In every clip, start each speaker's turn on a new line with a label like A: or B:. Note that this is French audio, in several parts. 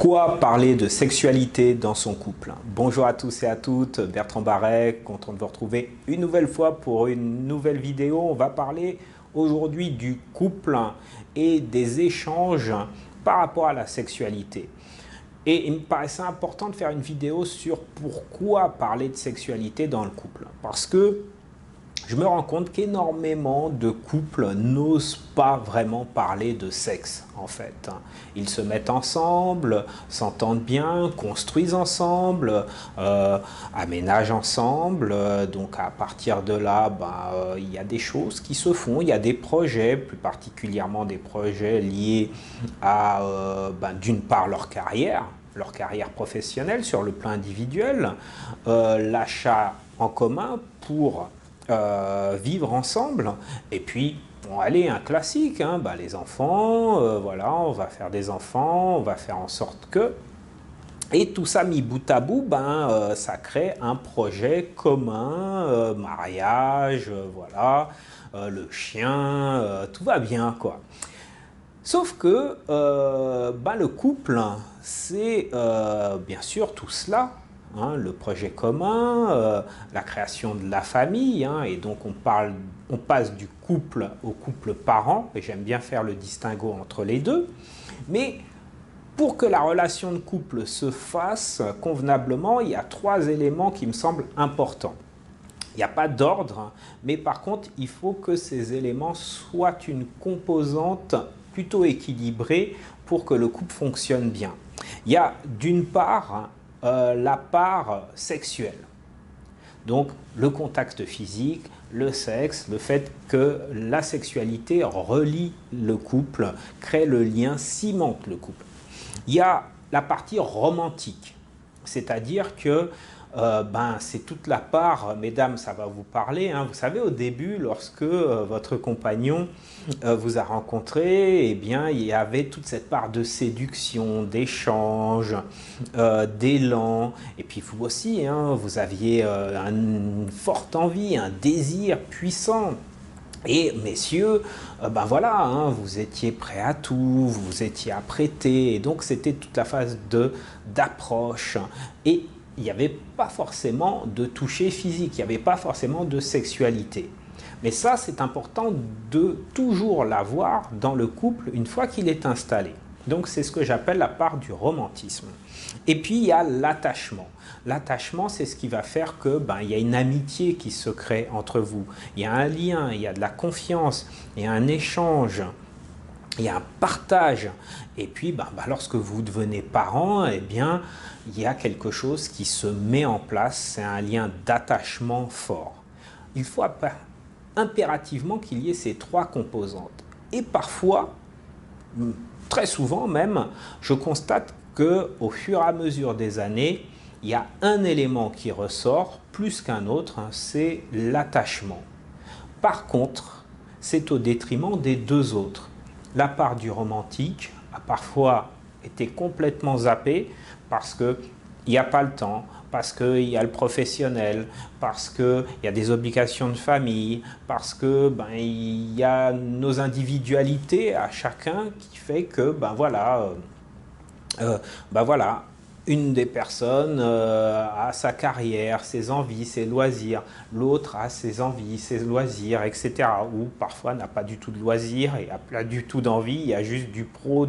A: Pourquoi parler de sexualité dans son couple? Bonjour à tous et à toutes, Bertrand Barret, content de vous retrouver une nouvelle fois pour une nouvelle vidéo. On va parler aujourd'hui du couple et des échanges par rapport à la sexualité. Et il me paraissait important de faire une vidéo sur pourquoi parler de sexualité dans le couple. Parce que je me rends compte qu'énormément de couples n'osent pas vraiment parler de sexe, en fait. Ils se mettent ensemble, s'entendent bien, construisent ensemble, aménagent ensemble. Donc à partir de là, il y a des choses qui se font, il y a des projets, plus particulièrement des projets liés à, d'une part, leur carrière professionnelle sur le plan individuel, l'achat en commun pour vivre ensemble, et puis bon, allez, un classique, hein, les enfants, voilà, on va faire des enfants, on va faire en sorte que, et tout ça mis bout à bout, ça crée un projet commun, mariage, voilà, le chien, tout va bien, quoi. Sauf que le couple, c'est bien sûr tout cela, hein, le projet commun, la création de la famille, hein, et donc on passe du couple au couple parent, et j'aime bien faire le distinguo entre les deux, mais pour que la relation de couple se fasse convenablement, il y a trois éléments qui me semblent importants. Il n'y a pas d'ordre, mais par contre, il faut que ces éléments soient une composante plutôt équilibrée pour que le couple fonctionne bien. Il y a d'une part la part sexuelle, donc le contact physique, le sexe, le fait que la sexualité relie le couple, crée le lien, cimente le couple. Il y a la partie romantique, c'est-à-dire que c'est toute la part, mesdames, ça va vous parler, hein, vous savez, au début, lorsque votre compagnon vous a rencontré, eh bien, il y avait toute cette part de séduction, d'échange, d'élan, et puis vous aussi, hein, vous aviez une forte envie, un désir puissant. Et messieurs, voilà, hein, vous étiez prêts à tout, vous étiez apprêtés, et donc c'était toute la phase d'approche. Et il n'y avait pas forcément de toucher physique, il n'y avait pas forcément de sexualité. Mais ça, c'est important de toujours l'avoir dans le couple une fois qu'il est installé. Donc c'est ce que j'appelle la part du romantisme. Et puis il y a l'attachement. L'attachement, c'est ce qui va faire que il y a une amitié qui se crée entre vous. Il y a un lien, il y a de la confiance, il y a un échange, il y a un partage. Et puis lorsque vous devenez parent, eh bien il y a quelque chose qui se met en place, c'est un lien d'attachement fort. Il faut impérativement qu'il y ait ces trois composantes. Et parfois, très souvent même, je constate qu'au fur et à mesure des années, il y a un élément qui ressort plus qu'un autre, hein, c'est l'attachement. Par contre, c'est au détriment des deux autres. La part du romantique a parfois été complètement zappée parce qu'il n'y a pas le temps, parce qu'il y a le professionnel, parce qu'il y a des obligations de famille, parce que il y a nos individualités à chacun qui fait que voilà, une des personnes a sa carrière, ses envies, ses loisirs, l'autre a ses envies, ses loisirs, etc. Ou parfois n'a pas du tout de loisirs et n'a pas du tout d'envie, il y a juste du pro,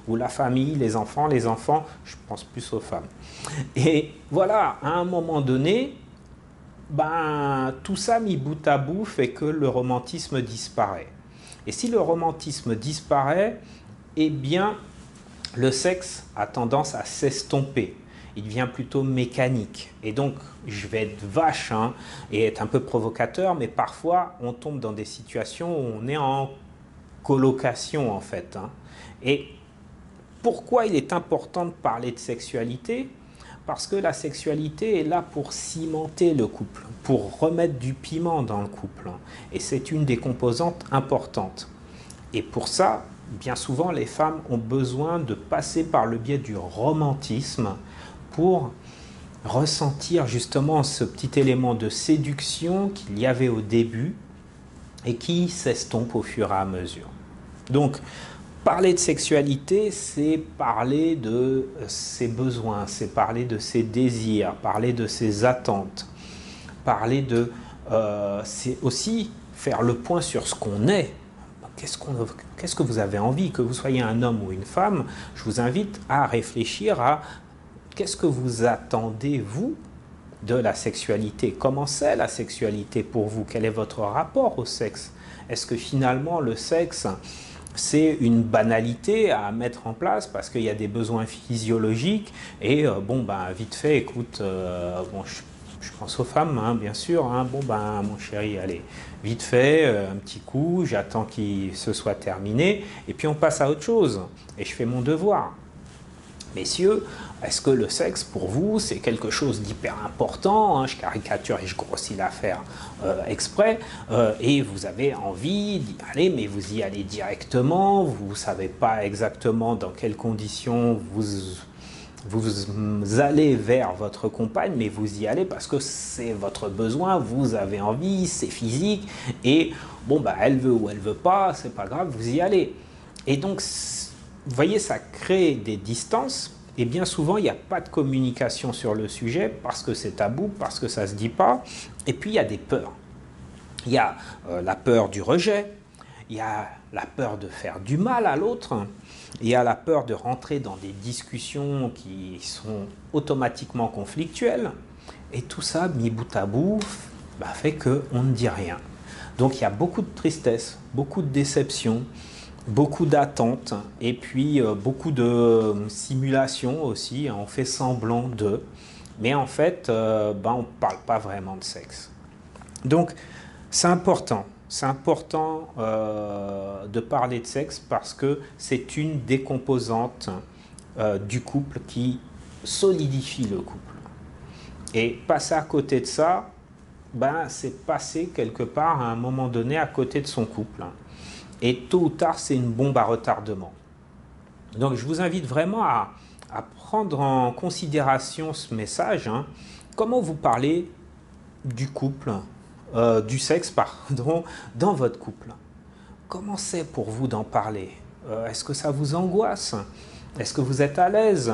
A: ou la famille, les enfants, je pense plus aux femmes. Et voilà, à un moment donné, tout ça mis bout à bout fait que le romantisme disparaît. Et si le romantisme disparaît, eh bien, le sexe a tendance à s'estomper. Il devient plutôt mécanique. Et donc, je vais être vache et être un peu provocateur, mais parfois, on tombe dans des situations où on est en colocation, en fait. Et pourquoi il est important de parler de sexualité? Parce que la sexualité est là pour cimenter le couple, pour remettre du piment dans le couple. Et c'est une des composantes importantes. Et pour ça, bien souvent, les femmes ont besoin de passer par le biais du romantisme pour ressentir justement ce petit élément de séduction qu'il y avait au début et qui s'estompe au fur et à mesure. Donc, Parler de sexualité, c'est parler de ses besoins, c'est parler de ses désirs, parler de ses attentes, parler de... c'est aussi faire le point sur ce qu'on est. Qu'est-ce que vous avez envie, que vous soyez un homme ou une femme? Je vous invite à réfléchir à qu'est-ce que vous attendez, vous, de la sexualité. Comment c'est la sexualité pour vous? Quel est votre rapport au sexe? Est-ce que finalement le sexe, c'est une banalité à mettre en place parce qu'il y a des besoins physiologiques et bon, ben, vite fait, écoute, bon, je pense aux femmes, hein, bien sûr, hein, bon, ben, mon chéri, allez, vite fait, un petit coup, j'attends qu'il se soit terminé et puis on passe à autre chose et je fais mon devoir. Messieurs, est-ce que le sexe, pour vous, c'est quelque chose d'hyper important, hein? Je caricature et je grossis l'affaire exprès, et vous avez envie d'y aller, mais vous y allez directement, vous ne savez pas exactement dans quelles conditions vous allez vers votre compagne, mais vous y allez parce que c'est votre besoin, vous avez envie, c'est physique, et bon, bah, elle veut ou elle veut pas, c'est pas grave, vous y allez. Et donc, vous voyez, ça crée des distances et bien souvent, il n'y a pas de communication sur le sujet parce que c'est tabou, parce que ça ne se dit pas. Et puis, il y a des peurs. Il y a la peur du rejet, il y a la peur de faire du mal à l'autre, il y a la peur de rentrer dans des discussions qui sont automatiquement conflictuelles. Et tout ça, mis bout à bout, bah, fait qu'on ne dit rien. Donc, il y a beaucoup de tristesse, beaucoup de déception, beaucoup d'attentes et puis beaucoup de simulation aussi, on fait semblant de, mais en fait, ben, on ne parle pas vraiment de sexe. Donc, c'est important de parler de sexe parce que c'est une des composantes du couple qui solidifie le couple. Et passer à côté de ça, ben, c'est passer quelque part à un moment donné à côté de son couple. Et tôt ou tard, c'est une bombe à retardement. Donc, je vous invite vraiment à prendre en considération ce message. Hein. Comment vous parlez du couple, du sexe, pardon, dans votre couple? Comment c'est pour vous d'en parler? Est-ce que ça vous angoisse? Est-ce que vous êtes à l'aise?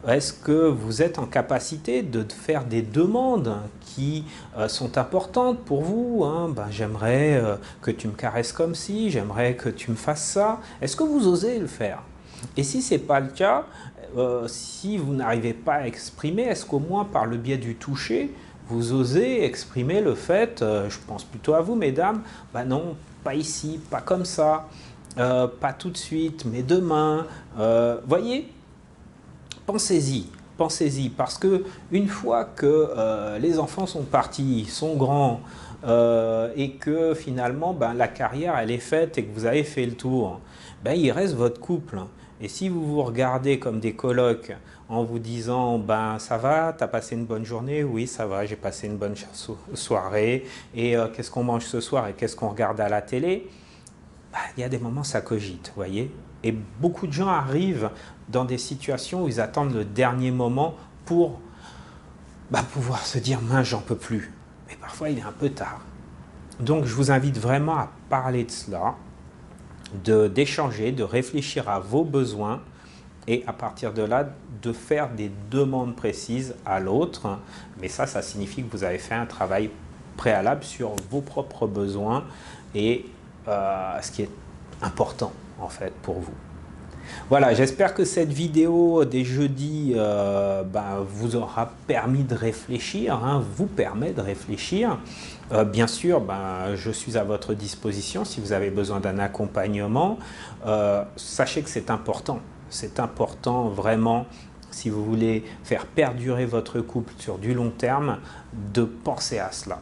A: Est-ce que vous êtes en capacité de faire des demandes qui sont importantes pour vous, hein? Ben, j'aimerais que tu me caresses comme ci, j'aimerais que tu me fasses ça. Est-ce que vous osez le faire? Et si ce n'est pas le cas, si vous n'arrivez pas à exprimer, est-ce qu'au moins par le biais du toucher, vous osez exprimer le fait, je pense plutôt à vous mesdames, ben non, pas ici, pas comme ça. Pas tout de suite, mais demain. Voyez, pensez-y, parce que une fois que les enfants sont partis, sont grands, et que finalement ben, la carrière elle est faite et que vous avez fait le tour, ben, il reste votre couple. Et si vous vous regardez comme des colocs en vous disant ben ça va, t'as passé une bonne journée, oui ça va, j'ai passé une bonne soirée, et qu'est-ce qu'on mange ce soir et qu'est-ce qu'on regarde à la télé? Il y a des moments, ça cogite, vous voyez. Et beaucoup de gens arrivent dans des situations où ils attendent le dernier moment pour pouvoir se dire « mince, j'en peux plus ». Mais parfois, il est un peu tard. Donc, je vous invite vraiment à parler de cela, d'échanger, de réfléchir à vos besoins et à partir de là, de faire des demandes précises à l'autre. Mais ça signifie que vous avez fait un travail préalable sur vos propres besoins et ce qui est important en fait pour vous. Voilà, j'espère que cette vidéo des jeudis vous aura permis de réfléchir, hein, vous permet de réfléchir. Bien sûr, je suis à votre disposition si vous avez besoin d'un accompagnement. Sachez que c'est important vraiment, si vous voulez faire perdurer votre couple sur du long terme, de penser à cela.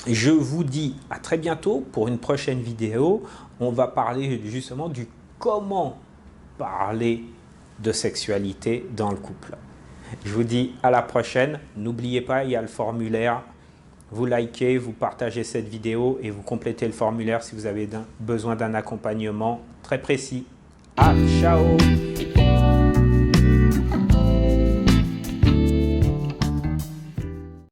A: Je vous dis à très bientôt pour une prochaine vidéo. On va parler justement du comment parler de sexualité dans le couple. Je vous dis à la prochaine. N'oubliez pas, il y a le formulaire. Vous likez, vous partagez cette vidéo et vous complétez le formulaire si vous avez besoin d'un accompagnement très précis. Ah, ciao!